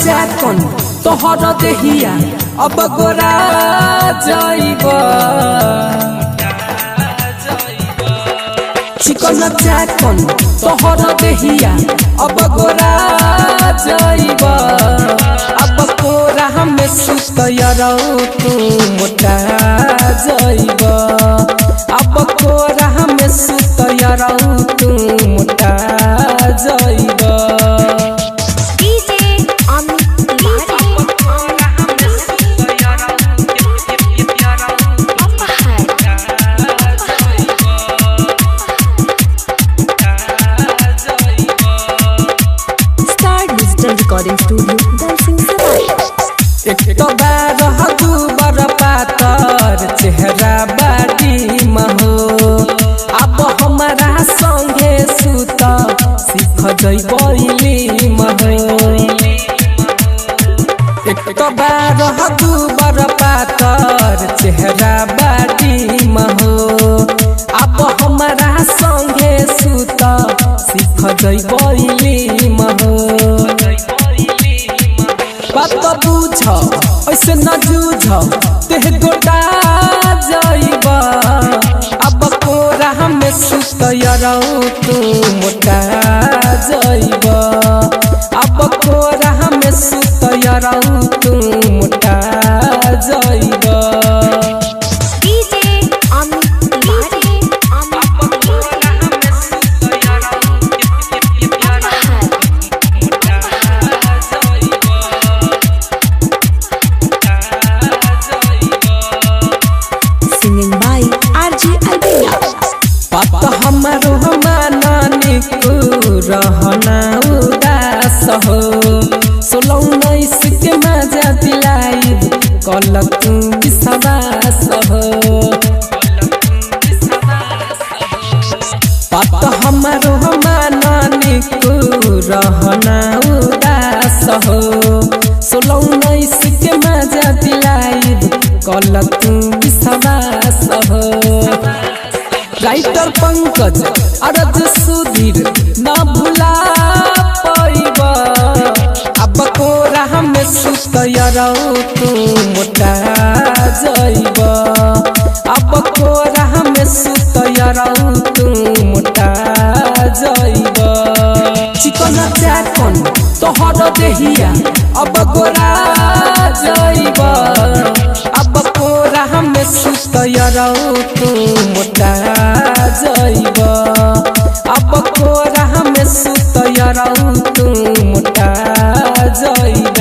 चाकन तोहर देहिया अब गोरा जाइबा चिकन चाकन तोहर देहिया अब गोरा जाइबा अब कोरा हमें सुतयरौ तू मोटा जाइबा अब कोरा हमें सुतयरौ तू मोटा जाइबा Recording studio dancing एक तो बार हदू बर पातर चेहरा बाटी महो अब हमारा संगे सुत सीख जइबैली महो एक तो बार हदू बर पातर चेहरा बाटी महो अब हमारा संगे सुत सीख जइबैली महो बात बुझ ऐसे न जूझ तेह गोटा जाइबा अब कोरा हमें सुतयरौ तू मोटा जाइबा अब कोरा हमें सुतयरौ तू मोटा जाइबा पात हमारो मानानी को रहना उदास हो 16-19 के मजा दिलाई कल तू विश्वास हो पात हमारो मानानी को रहना उदास हो 16-19 के मजा दिलाई कल तू विश्वास हो राइटर पंकज अरज सुधीर ना भुला पाइबा अब कोरा हमें सुतयरौ तू मोटा जाइबा अब कोरा हमें सुतयरौ तू मोटा जाइबा चिकन चाकन तोहर देहिया अब गोरा जाइबा अब कोरा हमें सुतयरौ तू मोटा जाइबा अब कोरा हमें सुतयरौ तू मोटा जाइबा।